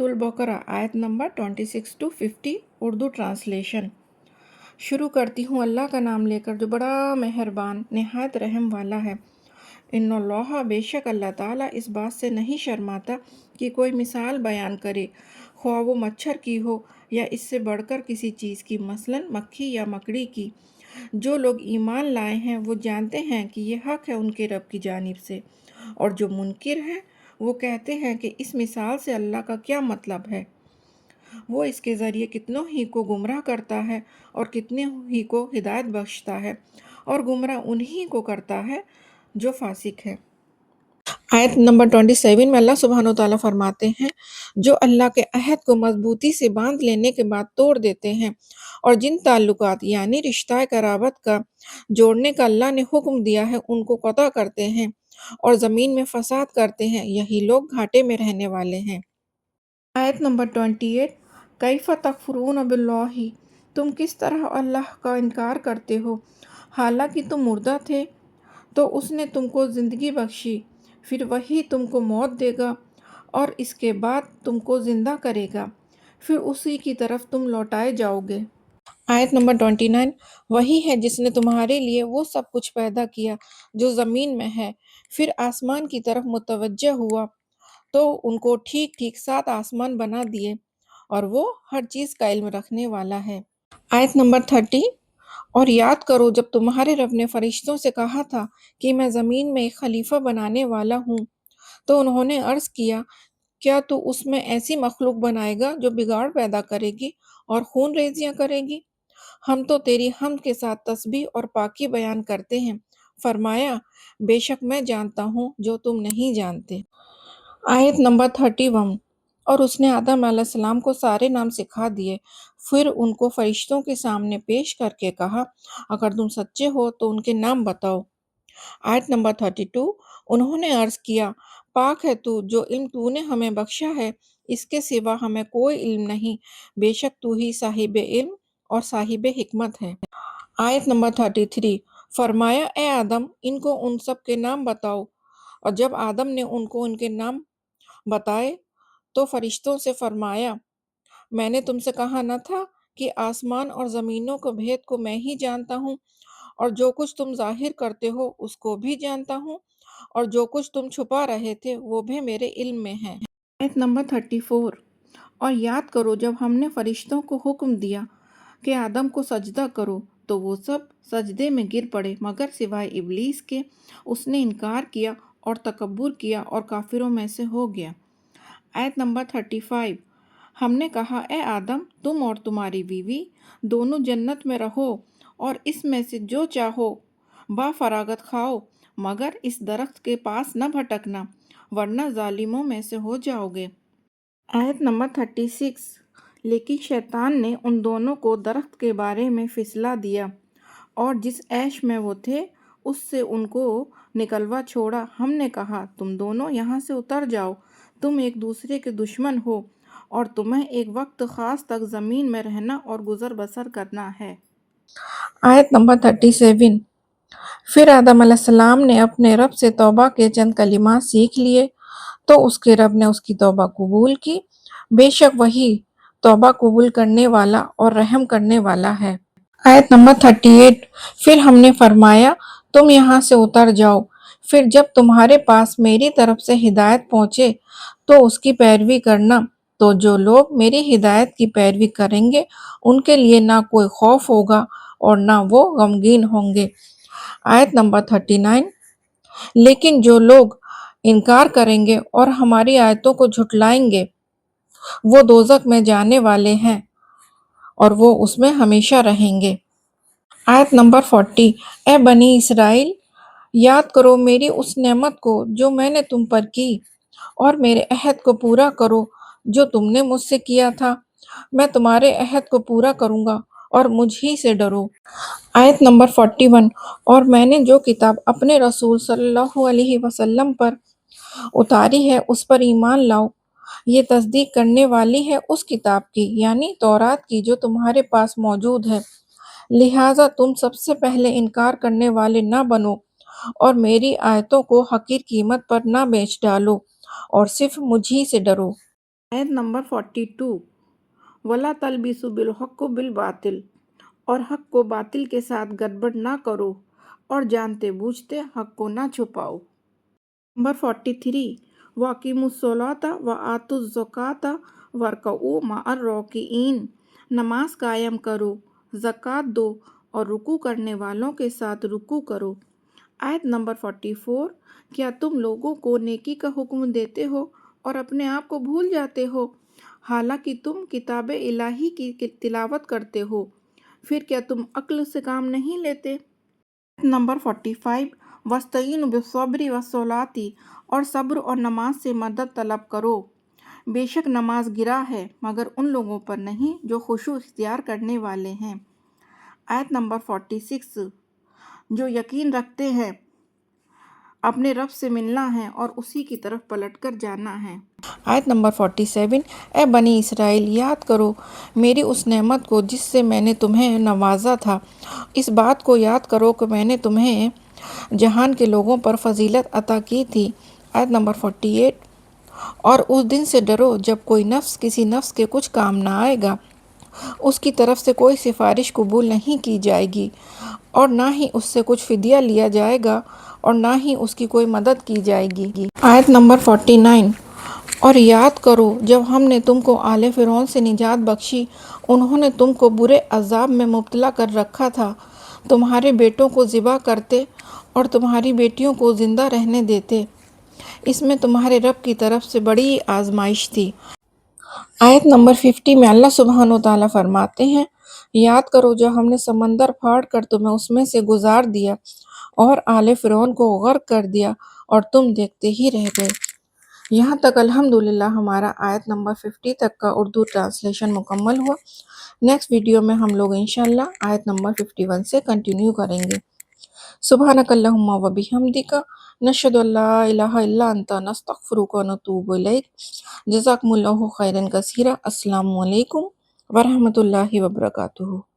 البقرہ آیت number 26 to 50 Urdu translation. شروع کرتی ہوں اللہ کا نام لے کر جو بڑا مہربان نہایت رحم والا ہے۔ ان اللہ، بے شک اللہ تعالیٰ اس بات سے نہیں شرماتا کہ کوئی مثال بیان کرے، خواہ وہ مچھر کی ہو یا اس سے بڑھ کر کسی چیز کی، مثلاً مکھی یا مکڑی کی۔ جو لوگ ایمان لائے ہیں وہ جانتے ہیں کہ یہ حق ہے ان کے رب کی جانب سے، اور جو منکر ہیں وہ کہتے ہیں کہ اس مثال سے اللہ کا کیا مطلب ہے۔ وہ اس کے ذریعے کتنوں ہی کو گمراہ کرتا ہے اور کتنے ہی کو ہدایت بخشتا ہے، اور گمراہ انہی کو کرتا ہے جو فاسق ہے۔ آیت نمبر 27 میں اللہ سبحانہ وتعالیٰ فرماتے ہیں، جو اللہ کے عہد کو مضبوطی سے باندھ لینے کے بعد توڑ دیتے ہیں، اور جن تعلقات یعنی رشتہ قرابت کا جوڑنے کا اللہ نے حکم دیا ہے ان کو قطع کرتے ہیں اور زمین میں فساد کرتے ہیں، یہی لوگ گھاٹے میں رہنے والے ہیں۔ آیت نمبر 28، کیف تکفرون باللہ، تم کس طرح اللہ کا انکار کرتے ہو، حالانکہ تم مردہ تھے تو اس نے تم کو زندگی بخشی، پھر وہی تم کو موت دے گا اور اس کے بعد تم کو زندہ کرے گا، پھر اسی کی طرف تم لوٹائے جاؤ گے۔ آیت نمبر 29، وہی ہے جس نے تمہارے لیے وہ سب کچھ پیدا کیا جو زمین میں ہے، پھر آسمان کی طرف متوجہ ہوا تو ان کو ٹھیک ٹھیک 7 آسمان بنا دیے، اور وہ ہر چیز کا علم رکھنے والا ہے۔ آیت نمبر 30، اور یاد کرو جب تمہارے رب نے فرشتوں سے کہا تھا کہ میں زمین میں ایک خلیفہ بنانے والا ہوں، تو انہوں نے عرض کیا، کیا تو اس میں ایسی مخلوق بنائے گا جو بگاڑ پیدا کرے گی اور خون ریزیاں کرے گی؟ ہم تو تیری حمد کے ساتھ تسبیح اور پاکی بیان کرتے ہیں۔ فرمایا، بے شک میں جانتا ہوں جو تم نہیں جانتے۔ آیت نمبر 31، اور اس نے آدم علیہ السلام کو سارے نام سکھا دیے، پھر ان کو فرشتوں کے سامنے پیش کر کے کہا، اگر تم سچے ہو تو ان کے نام بتاؤ۔ آیت نمبر 32، انہوں نے عرض کیا، پاک ہے تو جو علم تو نے ہمیں بخشا ہے، اس کے سوا ہمیں کوئی علم نہیں، بے شک تو ہی صاحب علم اور صاحب حکمت ہے۔ آیت نمبر 33، فرمایا، اے آدم ان کو ان سب کے نام بتاؤ، اور جب آدم نے ان کو ان کے نام بتائے تو فرشتوں سے فرمایا، میں نے تم سے کہا نہ تھا کہ آسمان اور زمینوں کے بھید کو میں ہی جانتا ہوں، اور جو کچھ تم ظاہر کرتے ہو اس کو بھی جانتا ہوں، اور جو کچھ تم چھپا رہے تھے وہ بھی میرے علم میں ہے۔ آیت نمبر 34، اور یاد کرو جب ہم نے فرشتوں کو حکم دیا کہ آدم کو سجدہ کرو تو وہ سب سجدے میں گر پڑے مگر سوائے ابلیس کے، اس نے انکار کیا اور تکبر کیا اور کافروں میں سے ہو گیا۔ آیت نمبر 35، ہم نے کہا، اے آدم تم اور تمہاری بیوی دونوں جنت میں رہو اور اس میں سے جو چاہو با فراغت کھاؤ، مگر اس درخت کے پاس نہ بھٹکنا ورنہ ظالموں میں سے ہو جاؤ گے۔ آیت نمبر 36، لیکن شیطان نے ان دونوں کو درخت کے بارے میں پھسلا دیا اور جس عیش میں وہ تھے اس سے ان کو نکلوا چھوڑا۔ ہم نے کہا، تم دونوں یہاں سے اتر جاؤ، تم ایک دوسرے کے دشمن ہو اور تمہیں ایک وقت خاص تک زمین میں رہنا اور گزر بسر کرنا ہے۔ آیت نمبر 37، پھر آدم علیہ السلام نے اپنے رب سے توبہ کے چند کلمات سیکھ لیے تو اس کے رب نے اس کی توبہ قبول کی، بے شک وہی توبہ قبول کرنے والا اور رحم کرنے والا ہے۔ آیت نمبر 38، پھر ہم نے فرمایا، تم یہاں سے اتر جاؤ، پھر جب تمہارے پاس میری طرف سے ہدایت پہنچے تو اس کی پیروی کرنا، تو جو لوگ میری ہدایت کی پیروی کریں گے ان کے لیے نہ کوئی خوف ہوگا اور نہ وہ غمگین ہوں گے۔ آیت نمبر 39، لیکن جو لوگ انکار کریں گے اور ہماری آیتوں کو جھٹلائیں گے وہ دوزخ میں جانے والے ہیں اور وہ اس میں ہمیشہ رہیں گے۔ آیت نمبر 40، اے بنی اسرائیل یاد کرو میری اس نعمت کو جو میں نے تم پر کی، اور میرے عہد کو پورا کرو جو تم نے مجھ سے کیا تھا، میں تمہارے عہد کو پورا کروں گا اور مجھ ہی سے ڈرو۔ آیت نمبر 41، اور میں نے جو کتاب اپنے رسول صلی اللہ علیہ وسلم پر اتاری ہے اس پر ایمان لاؤ، یہ تصدیق کرنے والی ہے اس کتاب کی یعنی تورات کی جو تمہارے پاس موجود ہے، لہٰذا تم سب سے پہلے انکار کرنے والے نہ بنو اور میری آیتوں کو حقیر قیمت پر نہ بیچ ڈالو اور صرف مجھ ہی سے ڈرو۔ آیت نمبر 42 وَلَا تَلْبِسُوا بِالْحَقِّ بِالْبَاطِلِ اور حق کو باطل کے ساتھ گڑبڑ نہ کرو اور جانتے بوجھتے حق کو نہ چھپاؤ۔ نمبر 43 وَأَقِیمُوا الصَّلَاةَ وَآتُوا الزَّکَاةَ وَارْکَعُوا مَعَ الرَّاکِعِینَ نماز قائم کرو، زکوٰۃ دو اور رکوع کرنے والوں کے ساتھ رکوع کرو۔ آیت نمبر 44 کیا تم لوگوں کو نیکی کا حکم دیتے ہو اور اپنے آپ کو بھول جاتے ہو، حالانکہ تم کتاب الہی کی تلاوت کرتے ہو، پھر کیا تم عقل سے کام نہیں لیتے؟ آیت نمبر 45 وَاسْتَعِینُوا بِالصَّبْرِ وَالصَّلَاةِ اور صبر اور نماز سے مدد طلب کرو، بے شک نماز گراں ہے مگر ان لوگوں پر نہیں جو خشوع اختیار کرنے والے ہیں۔ آیت نمبر 46 جو یقین رکھتے ہیں اپنے رب سے ملنا ہے اور اسی کی طرف پلٹ کر جانا ہے۔ آیت نمبر 47 اے بنی اسرائیل یاد کرو میری اس نعمت کو جس سے میں نے تمہیں نوازا تھا، اس بات کو یاد کرو کہ میں نے تمہیں جہان کے لوگوں پر فضیلت عطا کی تھی۔ آیت نمبر 48 اور اس دن سے ڈرو جب کوئی نفس کسی نفس کے کچھ کام نہ آئے گا، اس کی طرف سے کوئی سفارش قبول نہیں کی جائے گی اور نہ ہی اس سے کچھ فدیہ لیا جائے گا اور نہ ہی اس کی کوئی مدد کی جائے گی۔ آیت نمبر 49 اور یاد کرو جب ہم نے تم کو آل فرعون سے نجات بخشی، انہوں نے تم کو برے عذاب میں مبتلا کر رکھا تھا، تمہارے بیٹوں کو ذبح کرتے اور تمہاری بیٹیوں کو زندہ رہنے دیتے، اس میں تمہارے رب کی طرف سے بڑی آزمائش تھی۔ آیت نمبر 50 میں اللہ سبحانہ وتعالیٰ فرماتے ہیں یاد کرو جب ہم نے سمندر پھاڑ کر تمہیں اس میں سے گزار دیا اور آل فرعون کو غرق کر دیا اور تم دیکھتے ہی رہ گئے۔ یہاں تک الحمدللہ ہمارا آیت نمبر 50 تک کا اردو ٹرانسلیشن مکمل ہوا۔ نیکسٹ ویڈیو میں ہم لوگ انشاءاللہ آیت نمبر 51 سے کنٹینیو کریں گے۔ سبحانک اللہم و بحمدک نشہد ان لا الہ الا انت نستغفرک و نتوب الیک۔ جزاکم اللہ خیرا کثیرا۔ السلام علیکم ورحمۃ اللہ وبرکاتہ۔